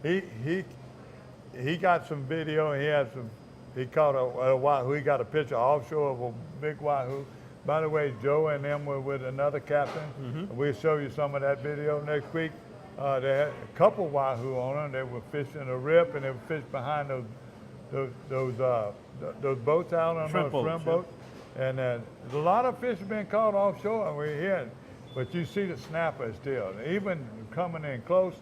Speaker 2: He got some video, and he had some, he caught a wahoo. He got a picture offshore of a big wahoo. By the way, Joe and them were with another captain. We'll show you some of that video next week. They had a couple wahoo on them. They were fishing a rip, and they were fishing behind those boats out on those shrimp boats. And there's a lot of fish being caught offshore, and we're here. But you see the snapper still. Even coming in close,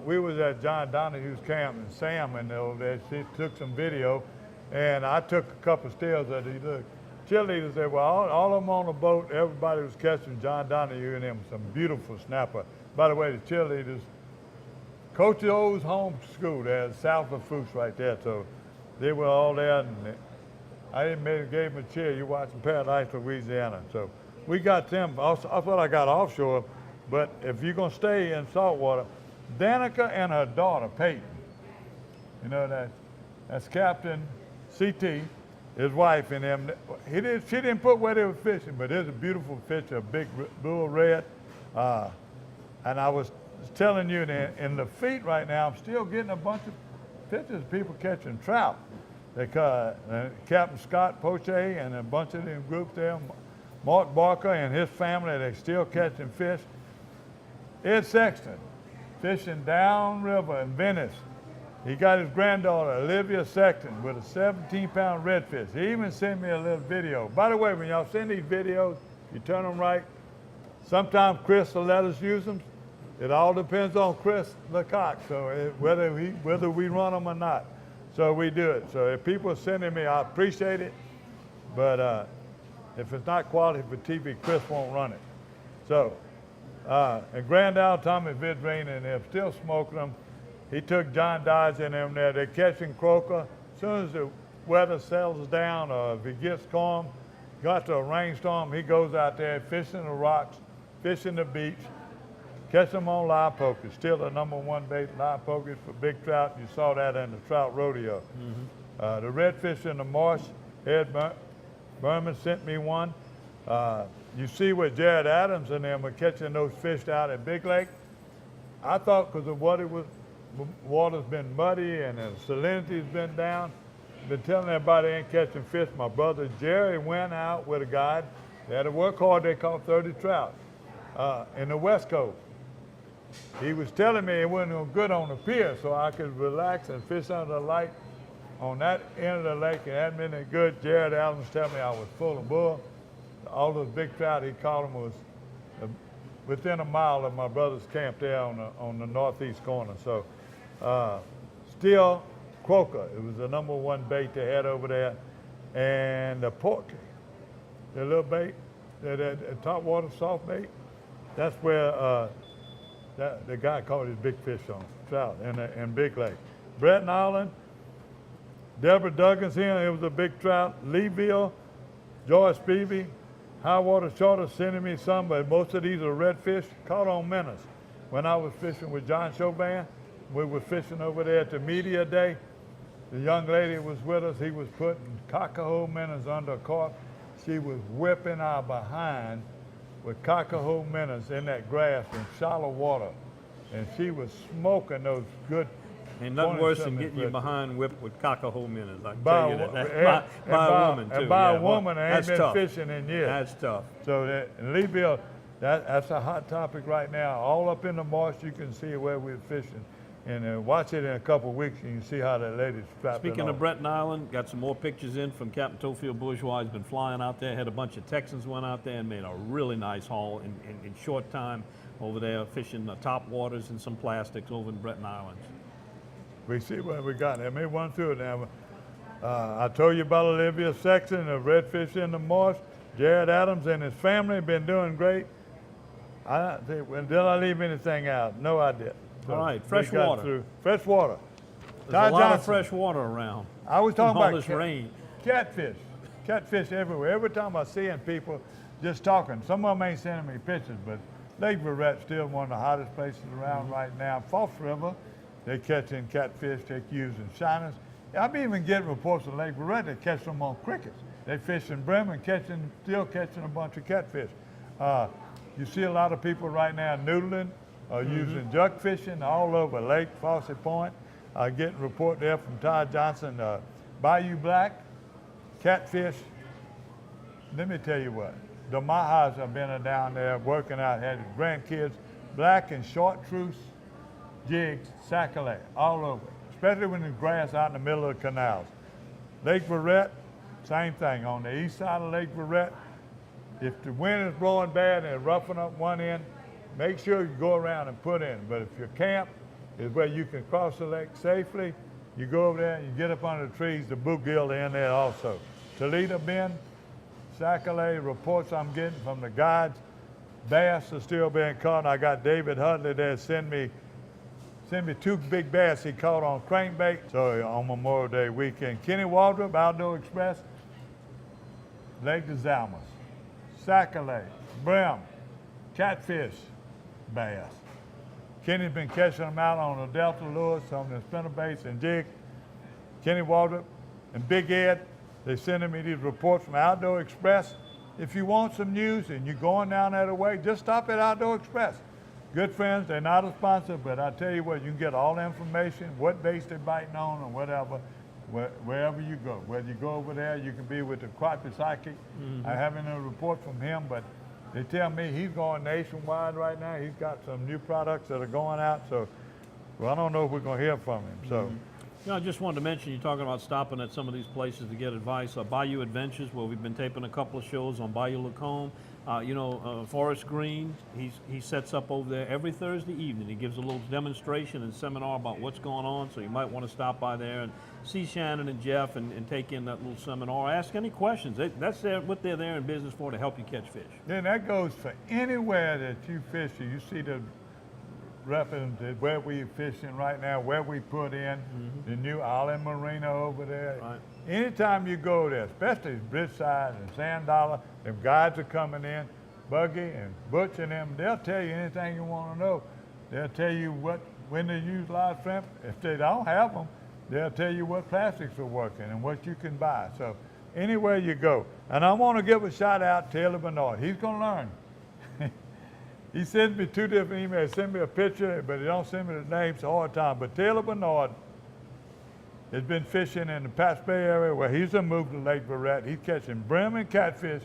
Speaker 2: we was at John Donahue's camp, and Sam and over there, she took some video, and I took a couple stills of these. Look, cheerleaders said, well, all of them on the boat, everybody was catching John Donahue and them, some beautiful snapper. By the way, the cheerleaders, Coach O's home school there, south of Fuchs right there, so they were all there, and I even gave them a cheer. You're watching Paradise, Louisiana. So we got them, also, I thought I got offshore, but if you're gonna stay in saltwater, Danica and her daughter, Peyton, you know, that's Captain CT, his wife and them, she didn't put where they were fishing, but there's a beautiful fish, a big bull red. And I was telling you that in the feet right now, I'm still getting a bunch of pictures of people catching trout. Captain Scott Poche and a bunch of them groups there, Mark Barker and his family, they still catching fish. Ed Sexton, fishing downriver in Venice. He got his granddaughter, Olivia Sexton, with a 17-pound redfish. He even sent me a little video. By the way, when y'all send these videos, you turn them right. Sometimes Chris will let us use them. It all depends on Chris Lecoq, so whether we run them or not. So we do it. So if people are sending me, I appreciate it. But if it's not quality for TV, Chris won't run it. So, and Grand Isle, Tommy Vidrine, and they're still smoking them. He took John Dodge in them there. They're catching croaker. As soon as the weather settles down or if it gets calm, got to a rainstorm, he goes out there fishing the rocks, fishing the beach, catch them on live pokers. Still the #1 bait, live pokers for big trout. You saw that in the trout rodeo. The redfish in the marsh, Ed Berman sent me one. You see what Jared Adams and them are catching those fish out at Big Lake. I thought because the water's been muddy and the salinity's been down, been telling everybody ain't catching fish. My brother Jerry went out with a guide. They had to work hard. They caught 30 trout in the West Coast. He was telling me it wasn't no good on the pier, so I could relax and fish under the light on that end of the lake, and that hadn't been good. Jared Adams told me I was full of bull. All those big trout he caught them was within a mile of my brother's camp there on the northeast corner. So still croaker. It was the #1 bait they had over there. And the poultry, the little bait, that top water soft bait, that's where the guy caught his big fish on, trout, in Big Lake. Breton Island, Deborah Duggan's here, it was a big trout. Leeville, Joyce Beebe, High Water Charters sending me some, but most of these are redfish caught on minnows. When I was fishing with John Chauvin, we were fishing over there at the media day. The young lady was with us. He was putting cockahoe minnows under a carp. She was whipping our behind with cockahoe minnows in that grass in shallow water. And she was smoking those good.
Speaker 3: Ain't nothing worse than getting your behind whipped with cockahoe minnows. I can tell you that. By a woman, too.
Speaker 2: And by a woman that ain't been
Speaker 3: tough.
Speaker 2: fishing in years.
Speaker 3: That's tough.
Speaker 2: So in Leeville, that's a hot topic right now. All up in the marsh, you can see where we're fishing. And watch it in a couple of weeks, and you can see how that lady's strapped.
Speaker 3: Speaking of Breton Island, got some more pictures in from Captain Tofield Bourgeois. He's been flying out there, had a bunch of Texans went out there and made a really nice haul in short time over there, fishing the top waters and some plastics over in Breton Island.
Speaker 2: We see what we got. Let me run through it now. I told you about Olivia Sexton, the redfish in the marsh. Jared Adams and his family have been doing great. Did I leave anything out? No, I didn't. So
Speaker 3: all right, fresh water.
Speaker 2: Fresh water.
Speaker 3: There's a lot of fresh water around.
Speaker 2: I was talking
Speaker 3: all
Speaker 2: about
Speaker 3: this rain.
Speaker 2: Catfish. Catfish everywhere. Every time I see them, people just talking. Some of them ain't sending me pictures, but Lake Verrette's still one of the hottest places around right now. False River, they're catching catfish. They're using shiners. I've even getting reports of Lake Verrette that catch them on crickets. They fish in Bremen, still catching a bunch of catfish. You see a lot of people right now noodling, using jug fishing all over Lake Fawcett Point. Getting a report there from Todd Johnson. Bayou Black, catfish. Let me tell you what, the Mahas have been down there working out, had grandkids, black and chartreuse jigs, sac-a-lait, all over, especially when there's grass out in the middle of the canals. Lake Verrette, same thing. On the east side of Lake Verrette, if the wind is blowing bad and roughing up one end, make sure you go around and put in. But if your camp is where you can cross the lake safely, you go over there and you get up under the trees, the bluegill are in there also. Toledo Bend, sac-a-lait, reports I'm getting from the guides, bass are still being caught. I got David Hudley there send me 2 big bass he caught on crankbait. So on Memorial Day weekend. Kenny Waldrop, Outdoor Express, Lake des Almas, sac-a-lait, brim, catfish, bass. Kenny's been catching them out on the Delta lures, on the spinnerbaits and jigs. Kenny Waldrop and Big Ed, they're sending me these reports from Outdoor Express. If you want some news and you're going down that way, just stop at Outdoor Express. Good friends, they're not a sponsor, but I tell you what, you can get all the information, what baits they're biting on or whatever. wherever you go. Whether you go over there, you can be with the crappie psychic. I haven't a report from him, but they tell me he's going nationwide right now. He's got some new products that are going out, so well, I don't know if we're going to hear from him. So.
Speaker 3: You know, I just wanted to mention, you're talking about stopping at some of these places to get advice. Bayou Adventures, where we've been taping a couple of shows on Bayou Lacombe. Forrest Green, he sets up over there every Thursday evening. He gives a little demonstration and seminar about what's going on, so you might want to stop by there and see Shannon and Jeff and take in that little seminar. Ask any questions. That's what they're there in business for, to help you catch fish.
Speaker 2: Then that goes for anywhere that you fish. You see the reference to where we fishing right now, where we put in the new Island Marina over there.
Speaker 3: Right.
Speaker 2: Anytime you go there, especially Bridgeside and Sand Dollar, them guys are coming in, Buggy and Butch and them, they'll tell you anything you want to know. They'll tell you when they use live shrimp. If they don't have them, they'll tell you what plastics are working and what you can buy. So anywhere you go. And I want to give a shout out to Taylor Bernard. He's going to learn. He sends me 2 different emails. Send me a picture, but he don't send me the names all the time. But Taylor Bernard has been fishing in the Pat's Bay area where he's moved to Lake Verret. He's catching brim and catfish,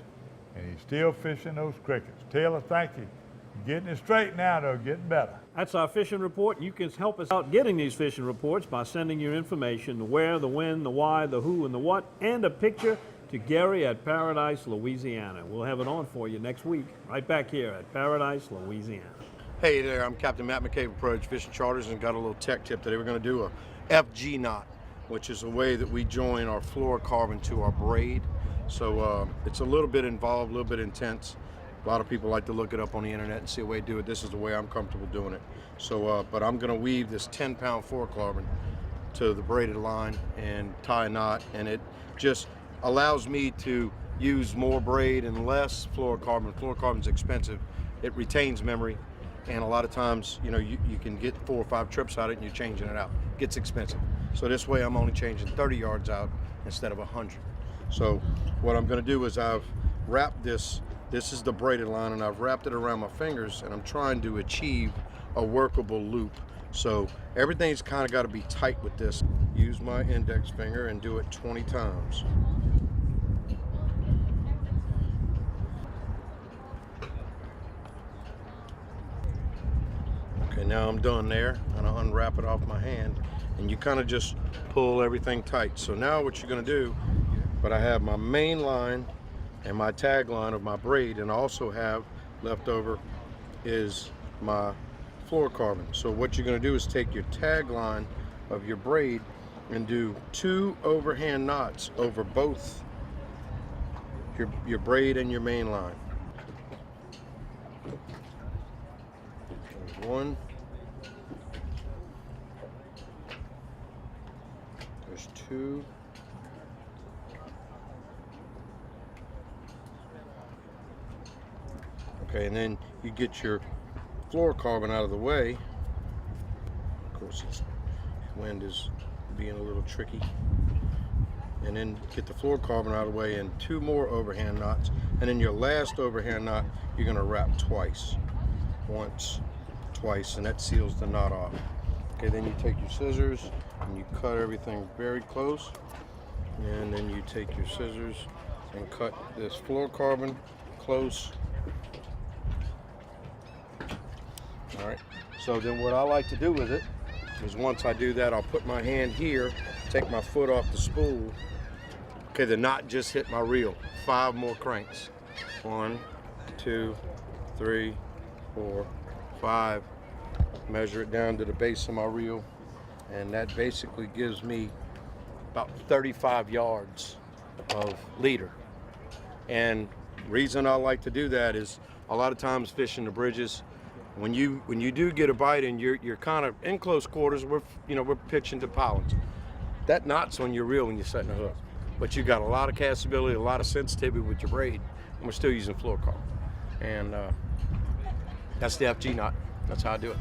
Speaker 2: and he's still fishing those crickets. Taylor, thank you. You're getting it straight now, though, getting better.
Speaker 3: That's our fishing report. You can help us out getting these fishing reports by sending your information, the where, the when, the why, the who, and the what, and a picture to Gary at Paradise, Louisiana. We'll have it on for you next week, right back here at Paradise, Louisiana.
Speaker 10: Hey there, I'm Captain Matt McCabe of Pro Fishing Charters, and got a little tech tip today. We're going to do a FG knot, which is a way that we join our fluorocarbon to our braid. So it's a little bit involved, a little bit intense. A lot of people like to look it up on the internet and see a way to do it. This is the way I'm comfortable doing it. So, but I'm going to weave this 10-pound fluorocarbon to the braided line and tie a knot, and it just allows me to use more braid and less fluorocarbon. Fluorocarbon's expensive. It retains memory, and a lot of times, you know, you can get 4 or 5 trips out of it and you're changing it out. It gets expensive. So this way I'm only changing 30 yards out instead of 100. So what I'm going to do is I've wrapped this is the braided line, and I've wrapped it around my fingers, and I'm trying to achieve a workable loop. So everything's kind of got to be tight with this. Use my index finger and do it 20 times. Okay, now I'm done there, and I unwrap it off my hand, and you kind of just pull everything tight. So now what you're going to do, but I have my main line and my tag line of my braid, and I also have left over is my fluorocarbon. So what you're going to do is take your tag line of your braid and do 2 overhand knots over both your braid and your main line. There's 1. There's 2. Okay, and then you get your fluorocarbon out of the way. Of course, this wind is being a little tricky. And then get the fluorocarbon out of the way, and 2 more overhand knots. And then your last overhand knot, you're going to wrap twice. Once, twice, and that seals the knot off. Okay, then you take your scissors and you cut everything very close. And then you take your scissors and cut this fluorocarbon close. All right, so then what I like to do with it is once I do that, I'll put my hand here, take my foot off the spool. Okay, the knot just hit my reel. 5 more cranks. 1, 2, 3, 4, 5. Measure it down to the base of my reel, and that basically gives me about 35 yards of leader. And the reason I like to do that is a lot of times fishing the bridges, when you do get a bite and you're kind of in close quarters, we're pitching to pollens. That knot's on your reel when you're setting a hook, but you got a lot of castability, a lot of sensitivity with your braid, and we're still using fluorocarbon. And that's the FG knot. That's how I do it.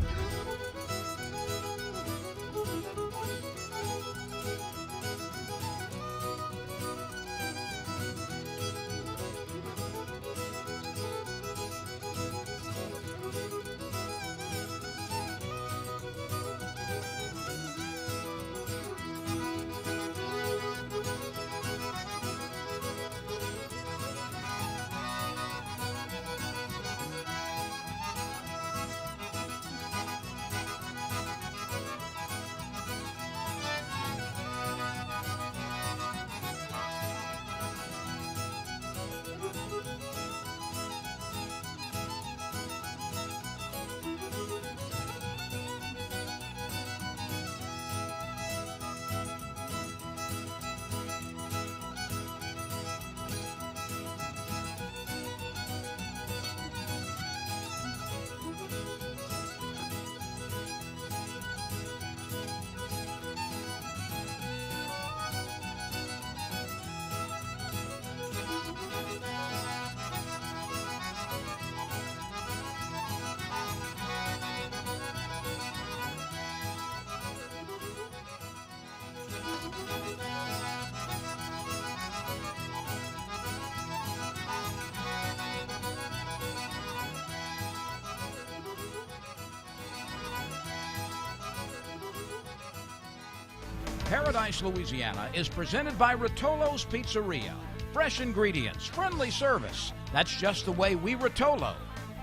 Speaker 11: Paradise, Louisiana is presented by Rotolo's Pizzeria. Fresh ingredients, friendly service. That's just the way we Rotolo.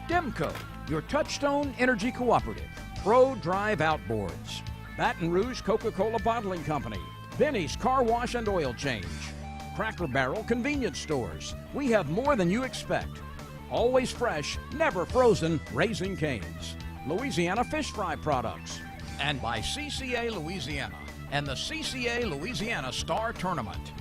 Speaker 11: Demco, your Touchstone Energy Cooperative. Pro Drive Outboards. Baton Rouge Coca-Cola Bottling Company. Benny's Car Wash and Oil Change. Cracker Barrel Convenience Stores. We have more than you expect. Always fresh, never frozen, Raising Cane's. Louisiana Fish Fry Products. And by CCA Louisiana and the CCA Louisiana STAR Tournament.